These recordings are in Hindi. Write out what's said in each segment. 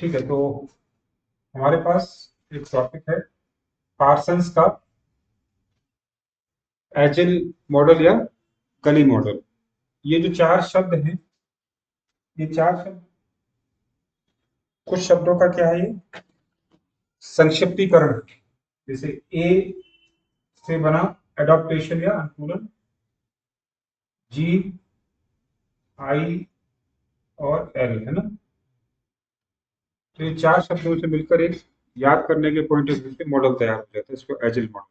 ठीक है, तो हमारे पास एक टॉपिक है पार्सन्स का एजिल मॉडल या कली मॉडल। ये जो चार शब्द हैं, ये चार शब्द कुछ शब्दों का क्या है, ये संक्षिप्तीकरण है। जैसे ए से बना एडॉप्टेशन या अनुकूलन, जी, आई और एल, है ना। तो ये चार शब्दों से मिलकर एक याद करने के पॉइंट ऑफ व्यू से मॉडल तैयार हो जाता है, इसको एजिल मॉडल।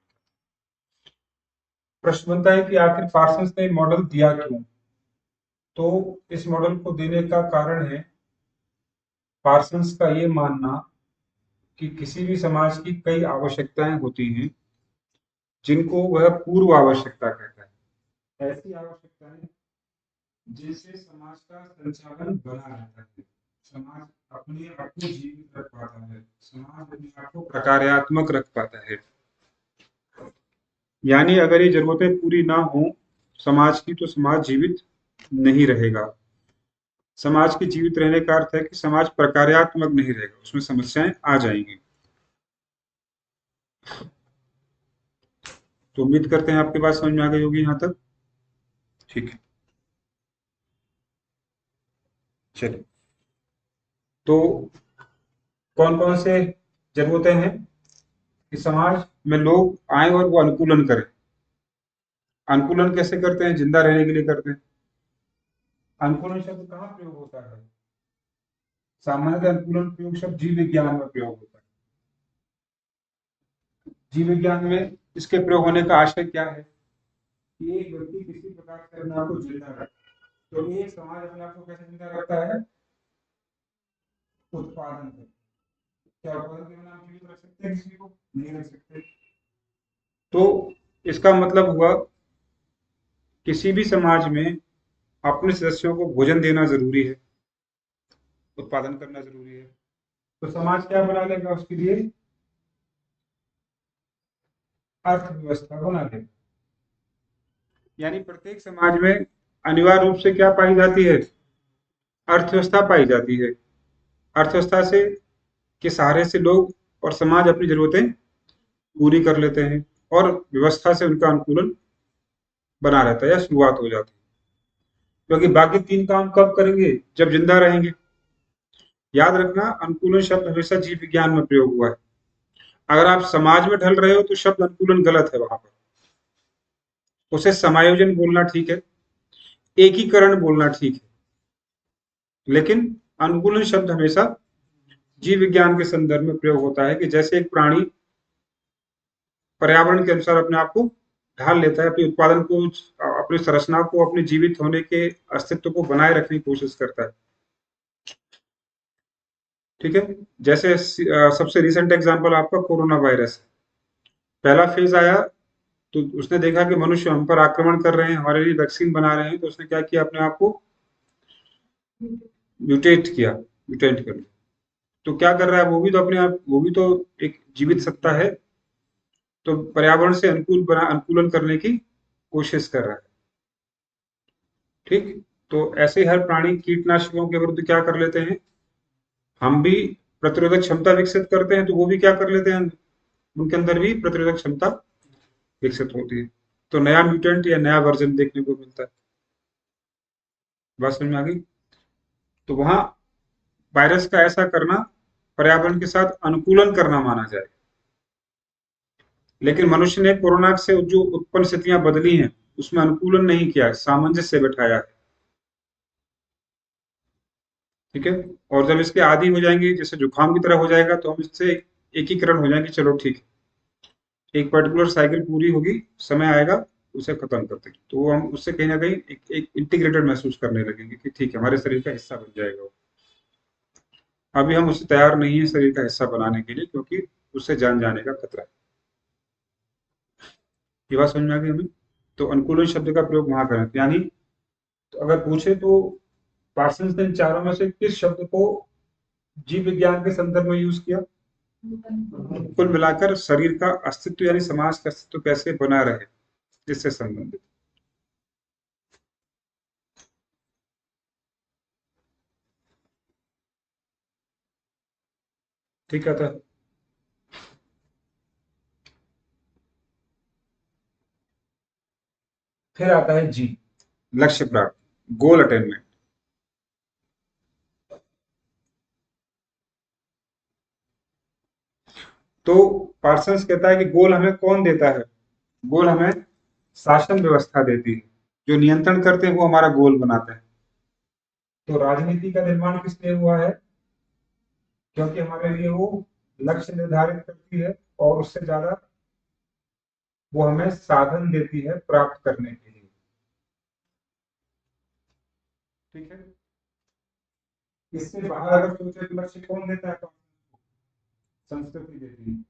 प्रश्न बनता है कि आखिर पार्सन्स ने मॉडल दिया क्यों। तो इस मॉडल को देने का कारण है पार्सन्स का ये मानना कि किसी भी समाज की कई आवश्यकताएं होती हैं जिनको वह पूर्व आवश्यकता कहता है। ऐसी आवश्यकताएं जिनसे समाज का संचालन बना रहता है, समाज अपने आप को जीवित रख पाता है, समाज अपने आप को प्रकार्यात्मक रख पाता है। यानी अगर ये जरूरतें पूरी ना हो समाज की, तो समाज जीवित नहीं रहेगा। समाज के जीवित रहने का अर्थ है कि समाज प्रकार्यात्मक नहीं रहेगा, उसमें समस्याएं आ जाएंगी। तो उम्मीद करते हैं आपके बात समझ में आ गई होगी यहाँ तक। ठीक है, चलिए। तो कौन कौन से जरूरतें हैं कि समाज में लोग आए और वो अनुकूलन करें। अनुकूलन कैसे करते हैं? जिंदा रहने के लिए करते हैं। अनुकूलन शब्द कहाँ प्रयोग होता है? सामान्यतः अनुकूलन प्रयोग शब्द जीव विज्ञान में प्रयोग होता है। जीव विज्ञान में इसके प्रयोग होने का आशय क्या है कि एक व्यक्ति किसी प्रकार से अपने आप को जिंदा रखे। तो एक समाज अपने आप को कैसे जिंदा रखता है? उत्पादन से। क्या उत्पादन के बिना हम जीवित रख सकते हैं किसी को? नहीं रख सकते। तो इसका मतलब हुआ किसी भी समाज में अपने सदस्यों को भोजन देना जरूरी है, उत्पादन करना जरूरी है। तो समाज क्या बना लेगा उसके लिए? अर्थव्यवस्था बना लेगा। यानी प्रत्येक समाज में अनिवार्य रूप से क्या पाई जाती है? अर्थव्यवस्था पाई जाती है। अर्थव्यवस्था से के सहारे से लोग और समाज अपनी जरूरतें पूरी कर लेते हैं और व्यवस्था से उनका अनुकूलन बना रहता है या शुरुआत हो जाती है। क्योंकि बाकी तीन काम कब करेंगे? जब जिंदा रहेंगे। याद रखना, अनुकूलन शब्द हमेशा जीव विज्ञान में प्रयोग हुआ है। अगर आप समाज में ढल रहे हो तो शब्द अनुकूलन गलत है, वहां पर उसे समायोजन बोलना ठीक है, एकीकरण बोलना ठीक है, लेकिन अनुकूलन शब्द हमेशा जीव विज्ञान के संदर्भ में प्रयोग होता है कि जैसे एक प्राणी पर्यावरण के अनुसार अपने आप को ढाल लेता है, अपने उत्पादन को, अपनी संरचना को, अपने जीवित होने के अस्तित्व को बनाए रखने की कोशिश करता है। ठीक है, जैसे सबसे रिसेंट एग्जांपल आपका कोरोना वायरस है। पहला फेज आया तो उसने देखा कि मनुष्य हम पर आक्रमण कर रहे हैं, हमारे लिए वैक्सीन बना रहे हैं, तो उसने क्या किया? अपने आप को म्यूटेट कर लिया। तो क्या कर रहा है? वो भी तो अपने आप, वो भी तो एक जीवित सत्ता है, तो पर्यावरण से अनुकूलन करने की कोशिश कर रहा है। ठीक, तो ऐसे हर प्राणी कीटनाशकों के विरुद्ध क्या कर लेते हैं? हम भी प्रतिरोधक क्षमता विकसित करते हैं, तो वो भी क्या कर लेते हैं? उनके अंदर भी प्रतिरोधक क्षमता विकसित होती है, तो नया म्यूटेंट या नया वर्जन देखने को मिलता है। बात समझ में आ गई? तो वहां वायरस का ऐसा करना पर्यावरण के साथ अनुकूलन करना माना जाए। लेकिन मनुष्य ने कोरोना से जो उत्पन्न स्थितियां बदली हैं उसमें अनुकूलन नहीं किया, सामंजस्य बैठाया है। ठीक है, और जब इसके आदि हो जाएंगे, जैसे जुकाम की तरह हो जाएगा, तो हम इससे एकीकरण हो जाएंगे, चलो ठीक है, एक पर्टिकुलर साइकिल पूरी होगी, समय आएगा उसे खत्म करते हैं, तो हम उससे कहीं ना कहीं एक इंटीग्रेटेड महसूस करने लगेंगे कि ठीक है, हमारे शरीर का हिस्सा बन जाएगा वो। अभी हम उससे तैयार नहीं है शरीर का हिस्सा बनाने के लिए, क्योंकि उससे जान जाने का खतरा है। ये बात समझ में आ गई हमें? तो अनुकूलन शब्द का प्रयोग वहां करें, यानी तो अगर पूछे तो पार्सन्स ने इन चारों में से किस शब्द को जीव विज्ञान के संदर्भ में यूज किया? कुल मिलाकर शरीर का अस्तित्व यानी समाज का अस्तित्व कैसे बना रहे, इससे संबंधित। ठीक है। तो फिर आता है जी, लक्ष्य प्राप्ति, गोल अटेनमेंट। तो पार्सन्स कहता है कि गोल हमें कौन देता है? गोल हमें शासन व्यवस्था देती है। जो नियंत्रण करते हैं वो हमारा गोल बनाते हैं। तो राजनीति का निर्माण किस लिए हुआ है? क्योंकि हमारे लिए वो लक्ष्य निर्धारित करती है और उससे ज्यादा वो हमें साधन देती है प्राप्त करने के लिए। ठीक है। इससे बाहर अगर सोचे तो लक्ष्य कौन देता है? संस्कृति देती है।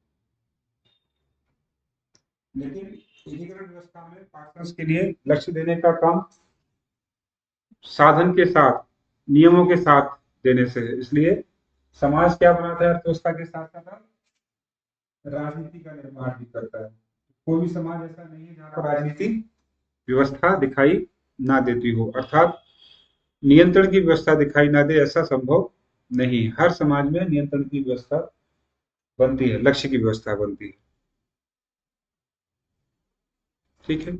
लेकिन एकीकरण व्यवस्था में पार्टनर्स के लिए लक्ष्य देने का काम साधन के साथ, नियमों के साथ देने से है। इसलिए समाज क्या बनाता है? अर्थव्यवस्था के साथ साथ राजनीति का निर्माण भी करता है। कोई भी समाज ऐसा नहीं है जहाँ पर राजनीति व्यवस्था दिखाई ना देती हो, अर्थात नियंत्रण की व्यवस्था दिखाई ना दे, ऐसा संभव नहीं। हर समाज में नियंत्रण की व्यवस्था बनती है, लक्ष्य की व्यवस्था बनती है। ठीक है।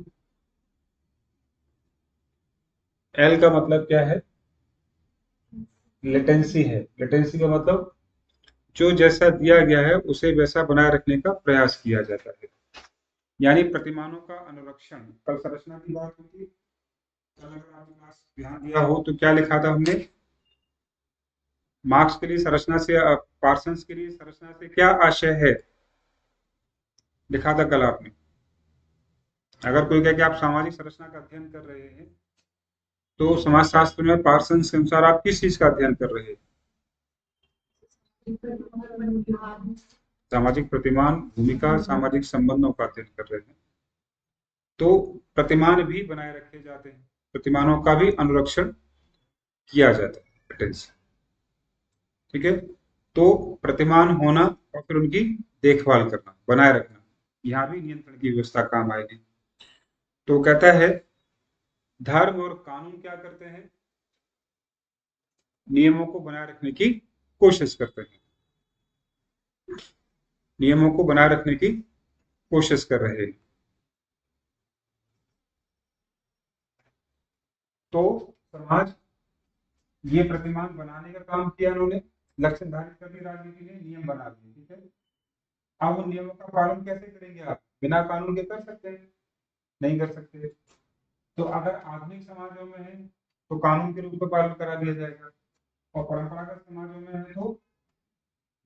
एल का मतलब क्या है? लेटेंसी है। लेटेंसी का मतलब जो जैसा दिया गया है उसे वैसा बनाए रखने का प्रयास किया जाता है, यानी प्रतिमानों का अनुरक्षण। कल संरचना की बात होती, कल अगर आपने क्लास ध्यान दिया हो तो क्या लिखा था हमने? मार्क्स के लिए संरचना से, पार्सन्स के लिए संरचना से क्या आशय है, लिखा था कल आपने। अगर कोई कहे कि आप सामाजिक संरचना का अध्ययन कर रहे हैं तो समाजशास्त्र में पार्सन्स के अनुसार आप किस चीज का अध्ययन कर रहे हैं? सामाजिक प्रतिमान, भूमिका, सामाजिक संबंधों का अध्ययन कर रहे हैं। तो प्रतिमान भी बनाए रखे जाते हैं, प्रतिमानों का भी अनुरक्षण किया जाता है। अटेंशन। ठीक है। तो प्रतिमान होना और फिर उनकी देखभाल करना, बनाए रखना, यहाँ भी नियंत्रण की व्यवस्था काम आएगी। तो कहता है धर्म और कानून क्या करते हैं? नियमों को बनाए रखने की कोशिश करते हैं, नियमों को बनाए रखने की कोशिश कर रहे हैं। तो समाज ये प्रतिमान बनाने का काम किया उन्होंने, लक्ष्य निर्धारित कर दिए, राजनीति ने नियम बना दिए। ठीक है। अब उन नियमों का पालन कैसे करेंगे आप? बिना कानून के कर सकते हैं? नहीं कर सकते। तो अगर आधुनिक समाजों में है तो कानून के रूप में पालन करा दिया जाएगा, और परंपरागत समाजों में है तो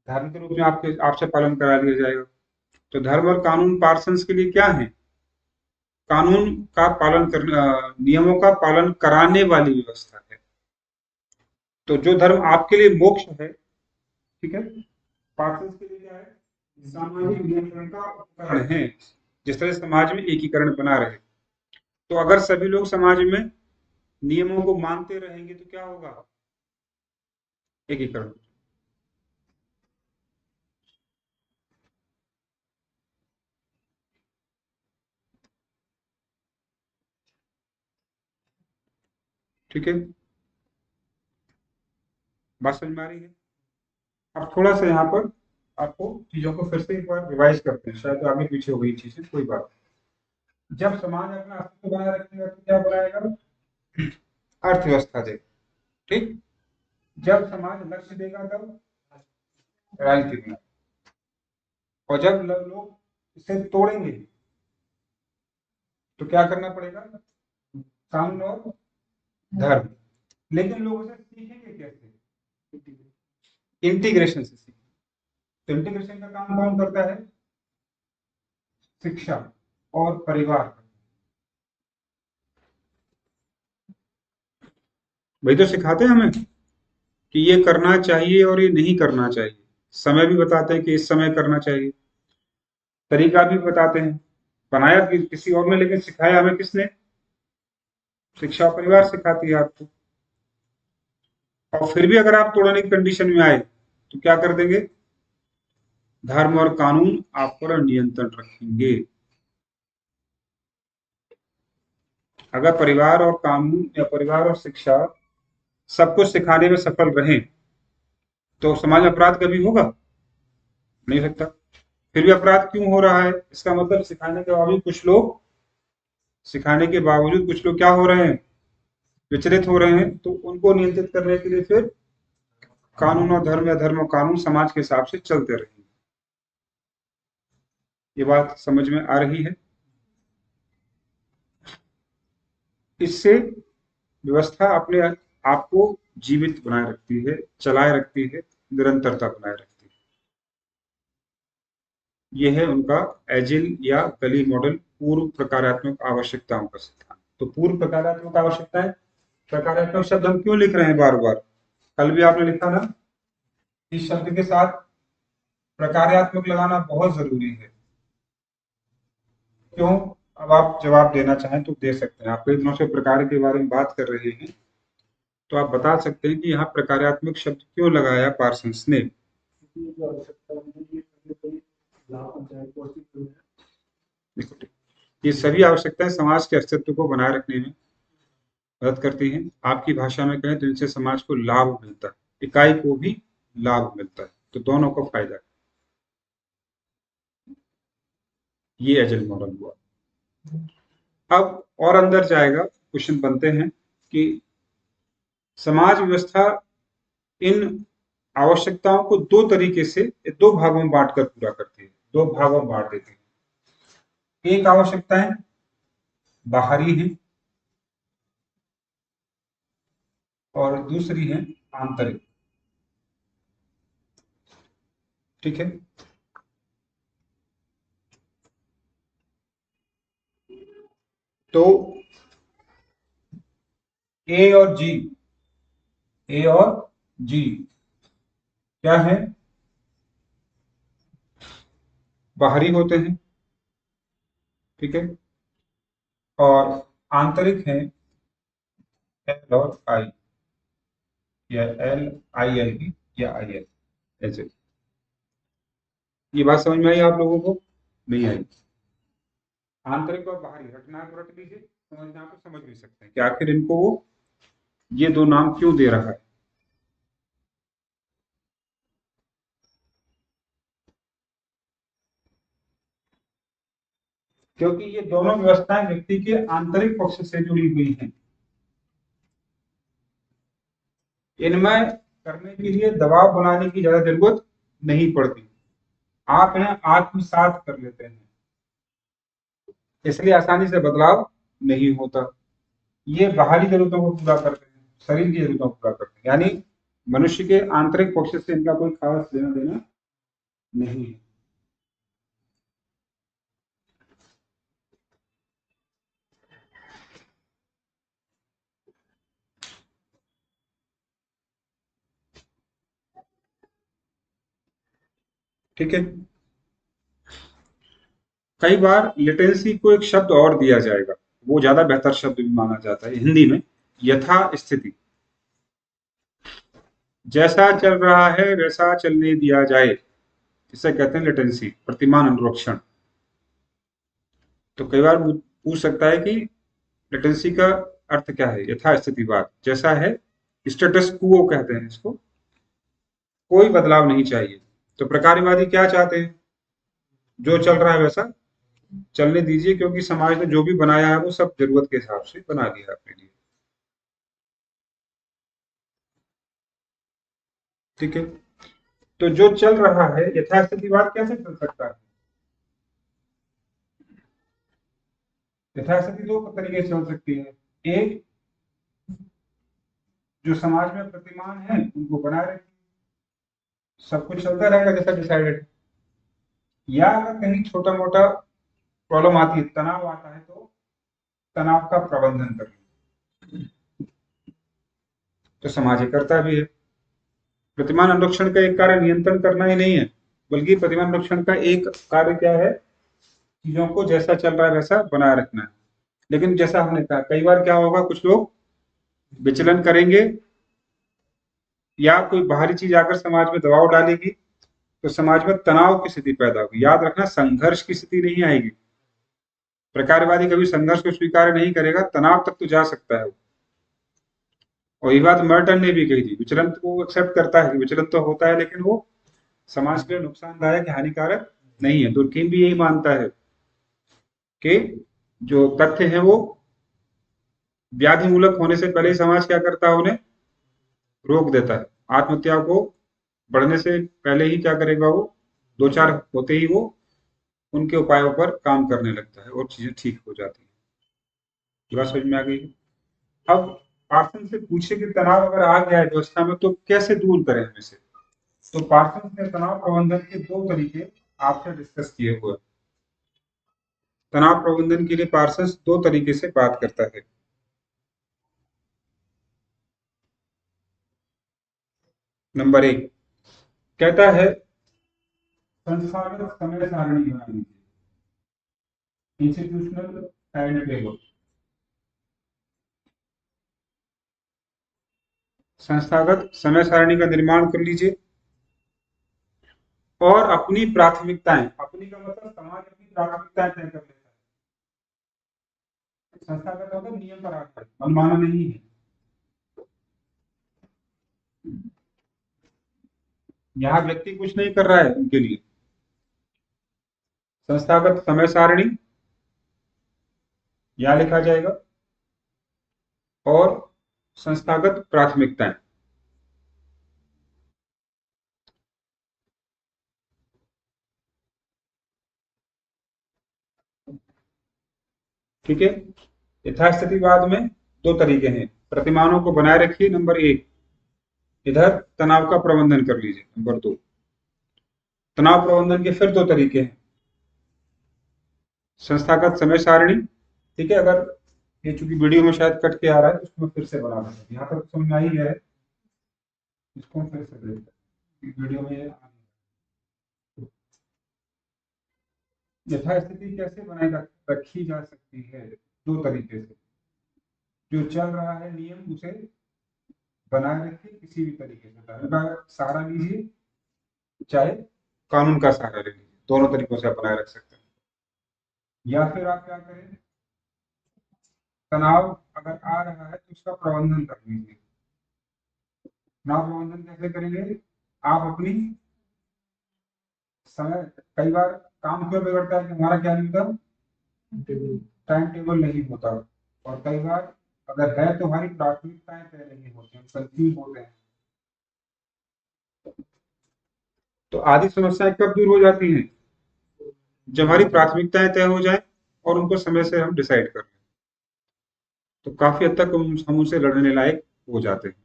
धर्म के रूप में आपके आपसे पालन करा दिया जाएगा। तो धर्म और कानून पार्सन्स के लिए क्या है? कानून का पालन करना, नियमों का पालन कराने वाली व्यवस्था है। तो जो धर्म आपके लिए मोक्ष है, ठीक है, पार्सन्स के लिए क्या है? सामाजिक नियंत्रण का उपकरण है। जिस तरह समाज में एकीकरण बना रहे। तो अगर सभी लोग समाज में नियमों को मानते रहेंगे तो क्या होगा? एकीकरण। ठीक है। बात समझ में आ रही है? अब थोड़ा सा यहाँ पर आपको चीजों को फिर से एक बार रिवाइज करते हैं, शायद आगे पीछे हो गई चीजें, कोई बात नहीं। जब समाज अपना अस्तित्व बनाए रखेगा तो क्या बनाएगा? अर्थव्यवस्था देगा। ठीक। जब समाज लक्ष्य देगा तब राजनीति देगा। और जब लोग इसे तोड़ेंगे तो क्या करना पड़ेगा? कानून और धर्म। लेकिन लोग उसे सीखेंगे कैसे? इंटीग्रेशन से सीखेंगे। तो इंटीग्रेशन का काम कौन करता है? शिक्षा और परिवार। वही तो सिखाते हैं हमें कि ये करना चाहिए और ये नहीं करना चाहिए। समय भी बताते हैं कि इस समय करना चाहिए, तरीका भी बताते हैं। बनाया किसी और ने, लेकिन सिखाया हमें किसने? शिक्षा और परिवार सिखाती है आपको। और फिर भी अगर आप तोड़ने की कंडीशन में आए तो क्या कर देंगे? धर्म और कानून आप पर नियंत्रण रखेंगे। अगर परिवार और कानून या परिवार और शिक्षा सब कुछ सिखाने में सफल रहे तो समाज में अपराध कभी होगा? नहीं हो सकता। फिर भी अपराध क्यों हो रहा है? इसका मतलब सिखाने के बावजूद कुछ लोग क्या हो रहे हैं? विचलित हो रहे हैं। तो उनको नियंत्रित करने के लिए फिर कानून और धर्म या धर्म और कानून समाज के हिसाब से चलते रहेंगे। ये बात समझ में आ रही है? इससे व्यवस्था अपने आप को जीवित बनाए रखती है, चलाए रखती है, निरंतरता बनाए रखती है। यह है उनका एजिल या गली मॉडल पूर्व प्रकारात्मक आवश्यकताओं का सिद्धांत। तो पूर्व प्रकारात्मक आवश्यकताएं, प्रकारात्मक शब्द हम क्यों लिख रहे हैं बार बार? कल भी आपने लिखा ना, इस शब्द के साथ प्रकारात्मक लगाना बहुत जरूरी है। क्यों? अब आप जवाब देना चाहें तो दे सकते हैं। आप कई दिनों से प्रकार के बारे में बात कर रहे हैं, तो आप बता सकते हैं कि यहाँ प्रकारात्मक शब्द क्यों लगाया पार्सन्स ने? ये सभी आवश्यकताएं समाज के अस्तित्व को बनाए रखने में मदद करती हैं। आपकी भाषा में कहें तो इनसे समाज को लाभ मिलता है, इकाई को भी लाभ मिलता है, तो दोनों को फायदा है। ये एजेंट मॉडल हुआ। अब और अंदर जाएगा, क्वेश्चन बनते हैं कि समाज व्यवस्था इन आवश्यकताओं को दो तरीके से, दो भागों में बांटकर पूरा करती है, दो भागों में बांट देती है। एक आवश्यकताएं बाहरी है और दूसरी है आंतरिक। ठीक है? तो ए और जी, ए और जी क्या है? बाहरी होते हैं। ठीक है? और आंतरिक है एल और आई, या एल आई एल भी, या आई एल ऐसे। ये बात समझ में आई आप लोगों को? नहीं आई? आंतरिक और बाहरी रटना है तो रट लीजिए, समझना है तो समझ भी सकते हैं कि आखिर इनको वो ये दो नाम क्यों दे रहा है। क्योंकि ये दोनों व्यवस्थाएं व्यक्ति के आंतरिक पक्ष से जुड़ी हुई हैं। इनमें करने के लिए दबाव बनाने की ज्यादा जरूरत नहीं पड़ती, आप इन्हें आत्मसात कर लेते हैं, इसलिए आसानी से बदलाव नहीं होता। ये बाहरी जरूरतों को पूरा करते हैं, शरीर की जरूरतों को पूरा करते हैं, यानी मनुष्य के आंतरिक पक्ष से इनका कोई खास लेना देना नहीं है। ठीक है? कई बार लेटेंसी को एक शब्द और दिया जाएगा, वो ज्यादा बेहतर शब्द भी माना जाता है हिंदी में, यथा स्थिति। जैसा चल रहा है वैसा चलने दिया जाए, इसे कहते हैं लेटेंसी, प्रतिमान अनुरक्षण। तो कई बार पूछ सकता है कि लेटेंसी का अर्थ क्या है? यथास्थितिवाद, जैसा है, स्टेटस क्वो कहते हैं इसको, कोई बदलाव नहीं चाहिए। तो प्रकार्यवादी क्या चाहते हैं? जो चल रहा है वैसा चलने दीजिए, क्योंकि समाज ने जो भी बनाया है वो सब जरूरत के हिसाब से बना दिया है अपने लिए। ठीक है? तो जो चल रहा है, यथास्थितिवाद कैसे चल सकता है? यथास्थिति दो तरीके से चल सकती है। एक, जो समाज में प्रतिमान है उनको बनाए रखें, सब कुछ चलता रहेगा जैसा डिसाइडेड। या अगर कहीं छोटा मोटा प्रॉब्लम आती है, तनाव आता है, तो तनाव का प्रबंधन करना। तो समाज ये करता भी है। प्रतिमान अनुरक्षण का एक कार्य नियंत्रण करना ही नहीं है, बल्कि प्रतिमान अनुरक्षण का एक कार्य क्या है? चीजों को जैसा चल रहा है वैसा बनाए रखना है। लेकिन जैसा हमने कहा, कई बार क्या होगा, कुछ लोग विचलन करेंगे या कोई बाहरी चीज आकर समाज में दबाव डालेगी, तो समाज में तनाव की स्थिति पैदा होगी। याद रखना, संघर्ष की स्थिति नहीं आएगी। प्रकारवादी कभी संघर्ष को स्वीकार नहीं करेगा, तनाव तक तो जा सकता है। और ये बात मर्टन ने भी कही थी, विचलन को एक्सेप्ट करता है, विचलन तो होता है, लेकिन वो समाज के लिए नुकसानदायक या हानिकारक नहीं है। दुर्कहेम भी यही मानता है कि जो तथ्य है वो व्याधि मूलक होने से पहले ही समाज क्या करता है, उन्हें रोक देता है। आत्महत्या को बढ़ने से पहले ही क्या करेगा, वो दो चार होते ही वो उनके उपायों पर काम करने लगता है और चीजें ठीक हो जाती है। ये बात समझ में आ गई है? अब पार्सन से पूछे कि तनाव अगर आ गया है व्यवस्था में तो कैसे दूर करें हम इसे। तो पार्सन ने तनाव प्रबंधन के दो तरीके आपसे डिस्कस किए हुए। तनाव प्रबंधन के लिए पार्सन दो तरीके से बात करता है। नंबर एक कहता है संस्थागत समय सारणी बना लीजिए, इंस्टीट्यूशनल टाइम टेबल। संस्थागत समय सारणी का निर्माण कर लीजिए और अपनी प्राथमिकताएं, अपनी का मतलब समाज अपनी प्राथमिकताएं तय कर लेता है। संस्थागत मतलब नियम पर आधारित, मनमाना नहीं है। यहाँ व्यक्ति कुछ नहीं कर रहा है उनके लिए। संस्थागत समय सारणी यहाँ लिखा जाएगा और संस्थागत प्राथमिकताएं। ठीक है। यथास्थितिवाद में दो तरीके हैं। प्रतिमानों को बनाए रखिए, नंबर एक। इधर तनाव का प्रबंधन कर लीजिए, नंबर दो। तनाव प्रबंधन के फिर दो तरीके हैं। संस्थागत समय सारणी, ठीक है। अगर ये चूंकि वीडियो में शायद कट के आ रहा है तो उसको मैं फिर से बना दूंगा। यहाँ तक समझ में आई है, इसको फिर से देखते हैं वीडियो में। यथास्थिति कैसे बनाए रखी जा सकती है, दो तरीके से। जो चल रहा है नियम उसे बनाए रखिए किसी भी तरीके से, धर्म का सहारा लीजिए चाहे कानून का सहारा ले लीजिए, दोनों तरीकों से आप बनाए रख सकते हैं। या फिर आप क्या करें, तनाव अगर आ रहा है तो उसका प्रबंधन कर लीजिए। तनाव प्रबंधन कैसे करेंगे, आप अपनी समय, कई बार काम क्यों बिगड़ता है कि हमारा क्या नहीं होता, टाइम टेबल नहीं होता। और कई बार अगर है तो हमारी प्राथमिकताएं तय नहीं होती, हम कंफ्यूज होते हैं। तो आधी समस्याएं कब दूर हो जाती हैं, जब हमारी प्राथमिकताएं तय हो जाए और उनको समय से हम डिसाइड कर लें, तो काफी हद तक हम उनसे लड़ने लायक हो जाते हैं।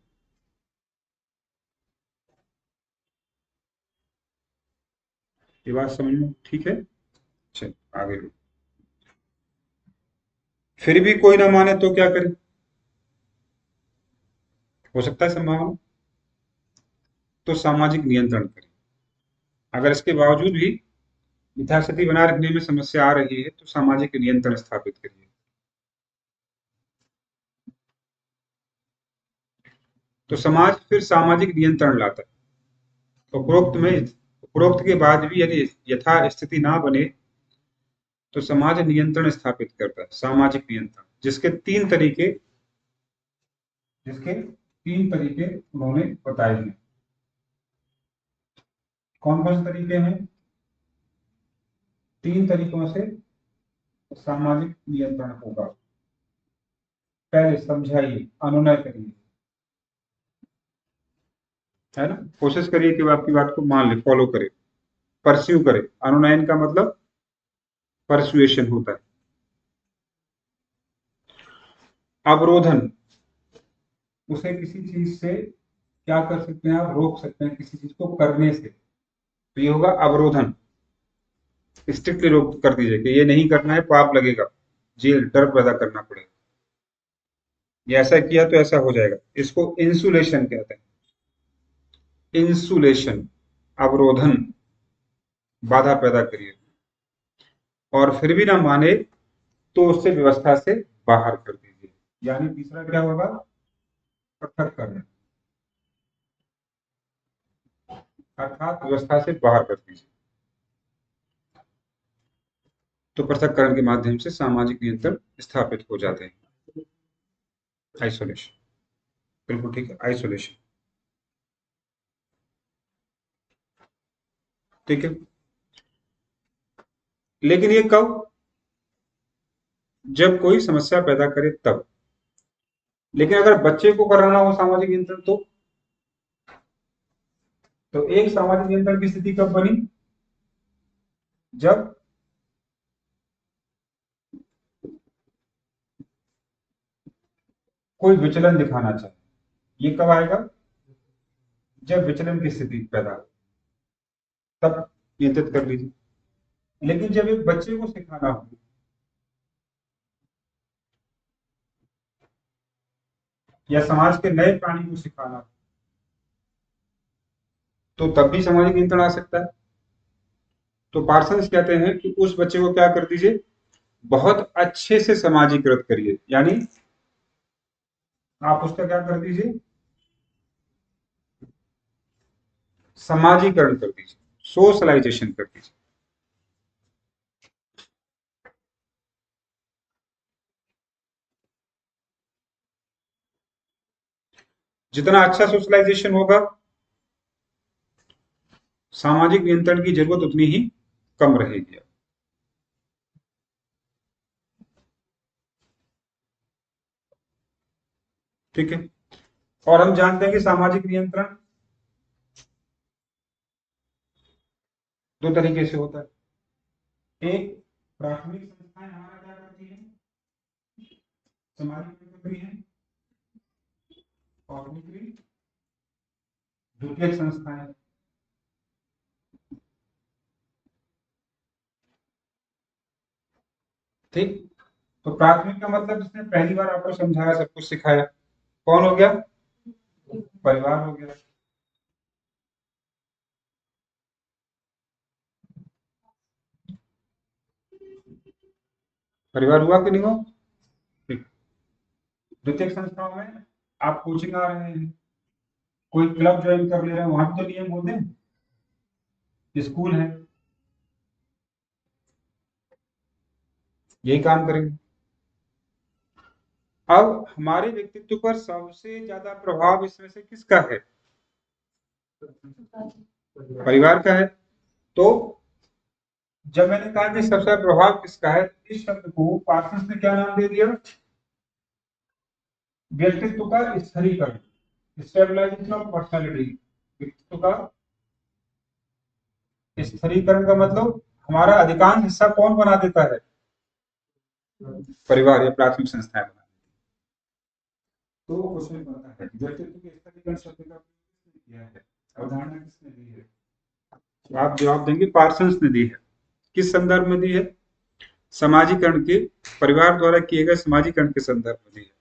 ये बात समझ में ठीक है? चल आगे बढ़ो। फिर भी कोई ना माने तो क्या करे, हो सकता है संभावना, तो सामाजिक नियंत्रण करें। अगर इसके बावजूद भी यथास्थिति बनाए रखने में समस्या आ रही है तो सामाजिक नियंत्रण स्थापित करिए। तो समाज फिर सामाजिक नियंत्रण लाता है। उपरोक्त के बाद भी यदि यथा स्थिति ना बने तो समाज नियंत्रण स्थापित करता है, सामाजिक नियंत्रण, जिसके तीन तरीके उन्होंने बताए हैं। कौन कौन से तरीके हैं, तीन तरीकों से सामाजिक नियंत्रण होगा। पहले समझाइए, अनुनय करिए, है ना। कोशिश करिए कि वो आपकी बात को मान ले, फॉलो करे, परस्यू करे। अनुनयन का मतलब परसुएशन होता है। अवरोधन, उसे किसी चीज से क्या कर सकते हैं, आप रोक सकते हैं किसी चीज को करने से, तो ये होगा अवरोधन। स्ट्रिक्टली रोक कर दीजिए कि ये नहीं करना है, पाप लगेगा, जेल, डर पैदा करना पड़ेगा, ये ऐसा किया तो ऐसा हो जाएगा। इसको इंसुलेशन कहते हैं। इंसुलेशन, अवरोधन, बाधा पैदा करिए। और फिर भी ना माने तो उससे व्यवस्था से बाहर कर दीजिए। यानी तीसरा क्या होगा, पृथक करना, अर्थात व्यवस्था से बाहर कर दीजिए। तो पृथककरण के माध्यम से सामाजिक नियंत्रण स्थापित हो जाते हैं। आइसोलेशन, बिल्कुल ठीक है, आइसोलेशन। ठीक है, लेकिन ये कब, जब कोई समस्या पैदा करे तब। लेकिन अगर बच्चे को कराना हो सामाजिक नियंत्रण तो एक सामाजिक नियंत्रण की स्थिति कब बनी, जब कोई विचलन दिखाना चाहे। ये कब आएगा, जब विचलन की स्थिति पैदा हो, तब नियंत्रित कर लीजिए। लेकिन जब एक बच्चे को सिखाना हो या समाज के नए प्राणी को सिखाना हो, तो तब भी सामाजिक नियंत्रण आ सकता है। तो पार्सन्स कहते हैं कि उस बच्चे को क्या कर दीजिए, बहुत अच्छे से समाजीकृत करिए, यानी आप उसका क्या कर दीजिए, समाजीकरण कर दीजिए, सोशलाइजेशन कर दीजिए। जितना अच्छा सोशलाइजेशन होगा, सामाजिक नियंत्रण की जरूरत उतनी ही कम रहेगी। ठीक है, और हम जानते हैं कि सामाजिक नियंत्रण दो तरीके से होता है। एक, प्राथमिक संस्थाएं हमारा क्या करती है, सामाजिक करती है, और दूसरी द्वितीयक संस्थाएं। ठीक, तो प्राथमिक का मतलब जिसने पहली बार आपको समझाया, सब कुछ सिखाया, कौन हो गया, परिवार हो गया। परिवार हुआ कि नहीं हुआ। ठीक, द्वितीयक संस्थाओं में आप कोचिंग आ रहे हैं, कोई क्लब ज्वाइन कर ले रहे हैं, वहां भी तो नियम होते हैं, स्कूल है, यही काम करेंगे। अब हमारे व्यक्तित्व पर सबसे ज्यादा प्रभाव इसमें से किसका है, परिवार का है। तो जब मैंने कहा कि सबसे ज्यादा प्रभाव किसका है, इस शब्द को पार्सन्स ने क्या नाम दे दिया, व्यक्तित्व का स्थिरीकरण, स्टेबलाइजेशन ऑफ पर्सनैलिटी। व्यक्तित्व का स्थिरीकरण का मतलब हमारा अधिकांश हिस्सा कौन बना देता है, परिवार या प्राथमिक संस्थाएं बना। तो क्वेश्चन बनता है व्यक्तित्व के स्थिरीकरण शब्द का किसने किया है, अवधारणा किसने दी है। तो आप जवाब देंगे पार्सन्स ने दी है। किस संदर्भ में दी है, समाजीकरण के, परिवार द्वारा किए गए समाजीकरण के संदर्भ में दी है।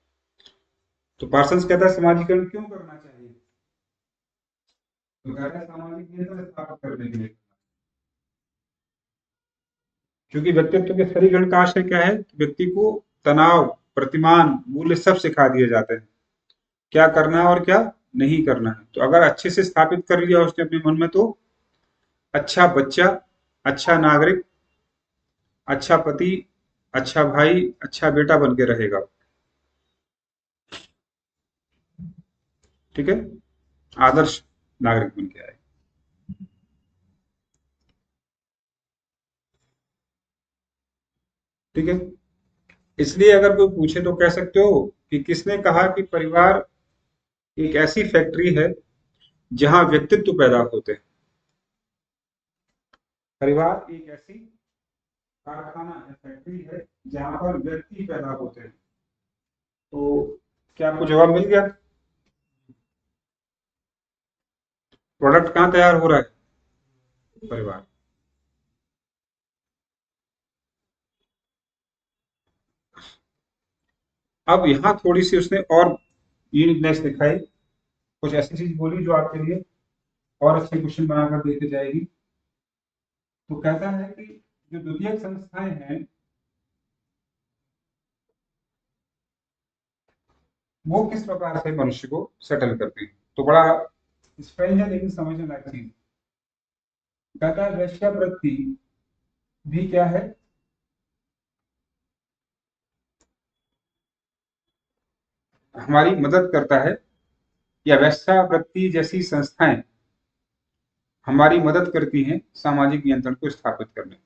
तो पार्सन्स कहता है समाजीकरण क्यों करना चाहिए, तो कहता है सामाजिक नियंत्रण स्थापित करने के लिए, क्योंकि व्यक्तित्व के स्थिरीकरण का आशय क्या है, व्यक्ति को तनाव, प्रतिमान, मूल्य सब सिखा दिए जाते हैं, क्या करना है और क्या नहीं करना है। तो अगर अच्छे से स्थापित कर लिया उसने अपने मन में, तो अच्छा बच्चा, अच्छा नागरिक, अच्छा पति, अच्छा भाई, अच्छा बेटा बन के रहेगा। ठीक है, आदर्श नागरिक बन के आए। ठीक है, इसलिए अगर कोई पूछे तो कह सकते हो कि किसने कहा कि परिवार एक ऐसी फैक्ट्री है जहां व्यक्तित्व पैदा होते हैं। परिवार एक ऐसी कारखाना है, फैक्ट्री है, जहां पर व्यक्ति पैदा होते हैं। तो क्या आपको जवाब मिल गया, प्रोडक्ट कहाँ तैयार हो रहा है, परिवार। अब यहाँ थोड़ी सी उसने और यूनिकनेस दिखाई, कुछ ऐसी चीज बोली जो आपके लिए और अच्छे क्वेश्चन बनाकर देते जाएगी। तो कहता है कि जो द्वितीयक संस्थाएं हैं वो किस प्रकार से मनुष्य को सेटल करती है। तो बड़ा स्ट्रेंज है लेकिन समझने लायक चीज। कहता है वेश्यावृत्ति भी क्या है, हमारी मदद करता है, या वेश्यावृत्ति जैसी संस्थाएं हमारी मदद करती हैं सामाजिक नियंत्रण को स्थापित करने में।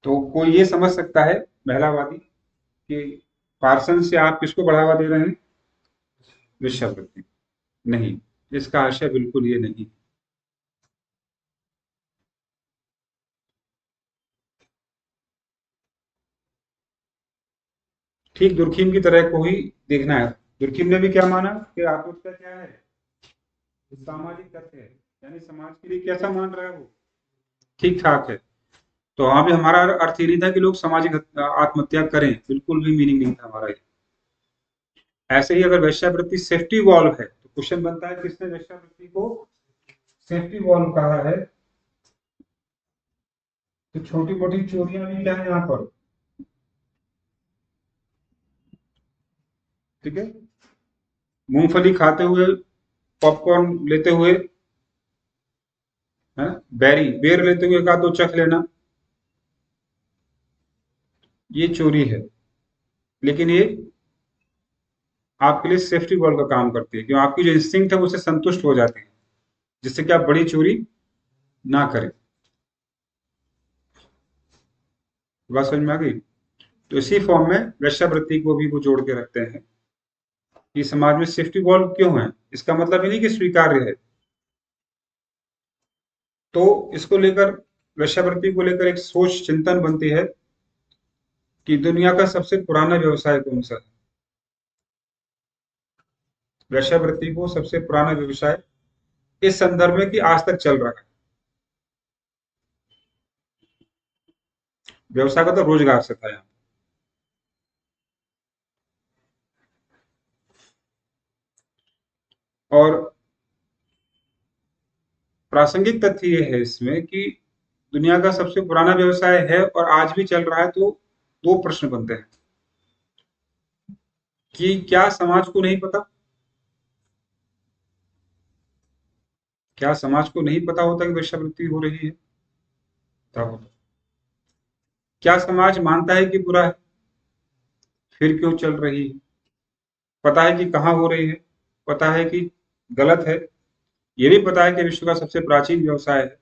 तो कोई ये समझ सकता है महिलावादी कि पार्सन से आप किसको बढ़ावा दे रहे हैं? वेश्यावृत्ति। नहीं, इसका आशय बिल्कुल ये नहीं। ठीक दुर्खीम की तरह को ही देखना है। दुर्खीम ने भी क्या माना कि आत्महत्या क्या है? सामाजिक तथ्य है, यानी समाज के लिए कैसा मान रहा है वो? ठीक ठाक है। तो वहां भी हमारा अर्थ ये नहीं था कि लोग सामाजिक आत्महत्या करें, बिल्कुल भी मीनिंग नहीं था हमारा ये। ऐसे ही अगर वेश्यावृत्ति सेफ्टी वॉल्व है तो क्वेश्चन बनता है किसने वेश्यावृत्ति को सेफ्टी वॉल्व कहा है? तो छोटी मोटी चोरियां भी क्या है यहाँ पर? ठीक है, मूंगफली खाते हुए, पॉपकॉर्न लेते हुए, है बेर लेते हुए एक आध दो चख लेना, ये चोरी है। लेकिन ये आपके लिए सेफ्टी वॉल्व का काम करती है, क्यों? आपकी जो इंस्टिंक्ट है उससे संतुष्ट हो जाती है, जिससे कि आप बड़ी चोरी ना करें। बात समझ में आ गई? तो इसी फॉर्म में वेश्यावृत्ति को भी वो जोड़ के रखते हैं कि समाज में सेफ्टी वॉल्व क्यों है। इसका मतलब ये नहीं कि स्वीकार्य है। तो इसको लेकर, वेश्यावृत्ति को लेकर एक सोच चिंतन बनती है कि दुनिया का सबसे पुराना व्यवसाय कौन सा है? वेश्यावृत्ति को सबसे पुराना व्यवसाय इस संदर्भ में कि आज तक चल रहा है। व्यवसाय का तो रोजगार से था यहाँ। और प्रासंगिक तथ्य ये है इसमें कि दुनिया का सबसे पुराना व्यवसाय है और आज भी चल रहा है, तो दो प्रश्न बनते हैं कि क्या समाज को नहीं पता? क्या समाज को नहीं पता होता कि वेश्यावृत्ति हो रही है? तब होता। क्या समाज मानता है कि बुरा है, फिर क्यों चल रही है? पता है कि कहाँ हो रही है, पता है कि गलत है, ये भी पता है कि विश्व का सबसे प्राचीन व्यवसाय है,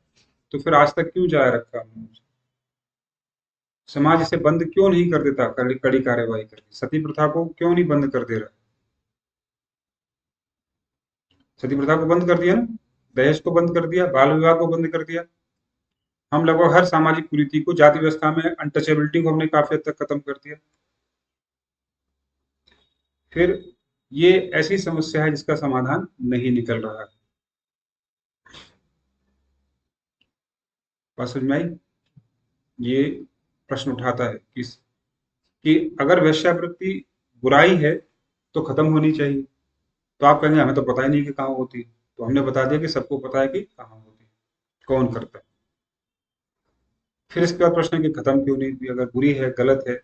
तो फिर आज तक क्यों जारी रखा हमने उसे? समाज इसे बंद क्यों नहीं कर देता, कड़ी कड़ी कार्यवाही करके? सती प्रथा को क्यों नहीं बंद कर दे रहा? सती प्रथा को बंद कर दिया ना, दहेज को बंद कर दिया, बाल विवाह को बंद कर दिया। हम लगभग हर सामाजिक कुरीति को, जाति व्यवस्था में अनटचेबिलिटी को हमने काफी हद तक खत्म कर दिया। फिर ये ऐसी समस्या है जिसका समाधान नहीं निकल रहा है। बात समझ में आई? ये प्रश्न उठाता है कि अगर वेश्यावृत्ति बुराई है तो खत्म होनी चाहिए। तो आप कहेंगे हमें तो पता ही नहीं कि कहाँ होती है। तो हमने बता दिया कि सबको पता है कि कहाँ होती है, कौन करता है। फिर इसके बाद प्रश्न है कि खत्म क्यों नहीं हुई? अगर बुरी है, गलत है,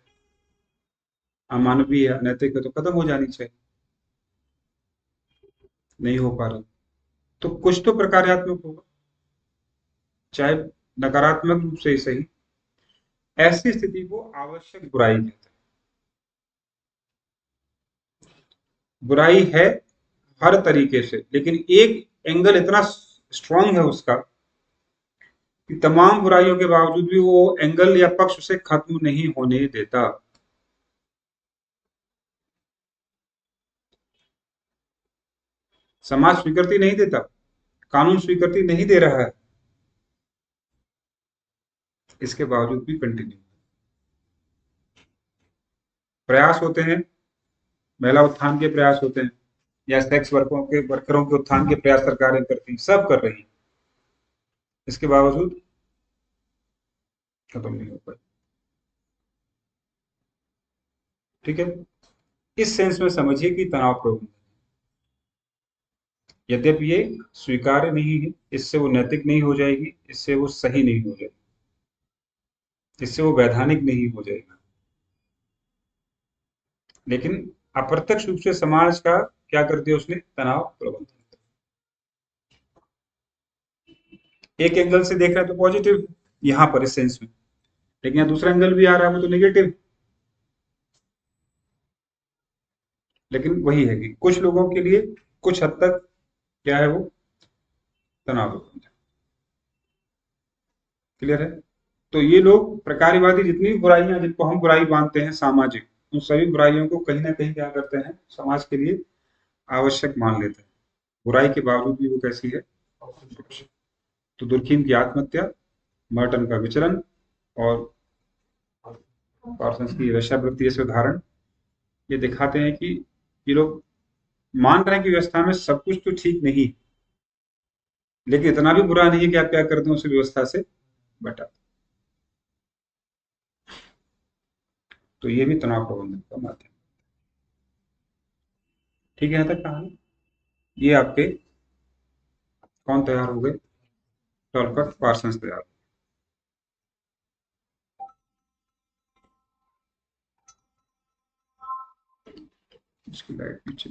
अमानवीय है, अनैतिक है, तो खत्म हो जानी चाहिए। नहीं हो पा रहा, तो कुछ तो प्रकार्यात्मक होगा, चाहे नकारात्मक रूप से ही सही। ऐसी स्थिति को आवश्यक बुराई कहते हैं। बुराई है हर तरीके से, लेकिन एक एंगल इतना स्ट्रांग है उसका कि तमाम बुराइयों के बावजूद भी वो एंगल या पक्ष उसे खत्म नहीं होने देता। समाज स्वीकृति नहीं देता, कानून स्वीकृति नहीं दे रहा है, इसके बावजूद भी कंटिन्यू प्रयास होते हैं, महिला उत्थान के प्रयास होते हैं, या सेक्स वर्करों के उत्थान के प्रयास सरकारें करती हैं, सब कर रही हैं, इसके बावजूद खत्म नहीं हो पाए। ठीक है, इस सेंस में समझिए कि तनाव प्रबंधन, यद्यपि ये स्वीकार्य नहीं है, इससे वो नैतिक नहीं हो जाएगी, इससे वो सही नहीं हो जाएगी, इससे वो वैधानिक नहीं हो जाएगा, लेकिन अप्रत्यक्ष रूप से समाज का क्या कर दिया उसने? तनाव प्रबंधन। एक एंगल से देख रहे हैं तो पॉजिटिव यहां पर इस सेंस में, लेकिन यहाँ दूसरा एंगल भी आ रहा है वो तो नेगेटिव। लेकिन वही है कि कुछ लोगों के लिए कुछ हद तक क्या है वो तनाव प्रबंधन। क्लियर है? तो ये लोग प्रकार्यवादी जितनी भी बुराइयां जिनको हम बुराई मानते हैं सामाजिक, उन सभी बुराइयों को कहीं ना कहीं क्या करते हैं, समाज के लिए आवश्यक मान लेते हैं। बुराई के बावजूद भी वो कैसी है? तो दुर्खीम की आत्महत्या, मर्टन का विचलन और पार्सन्स की वेश्यावृत्ति जैसे उदाहरण ये दिखाते हैं कि ये लोग मान रहे हैं कि व्यवस्था में सब कुछ तो ठीक नहीं, लेकिन इतना भी बुरा नहीं है कि आप क्या करते हैं उस व्यवस्था से बटा। तो ये भी तनाव प्रबंधन का माध्यम। ठीक है, यहाँ तक कहानी। ये आपके कौन तैयार हो गए? टॉलकट पार्सन्स तैयार। इसकी लाइट पीछे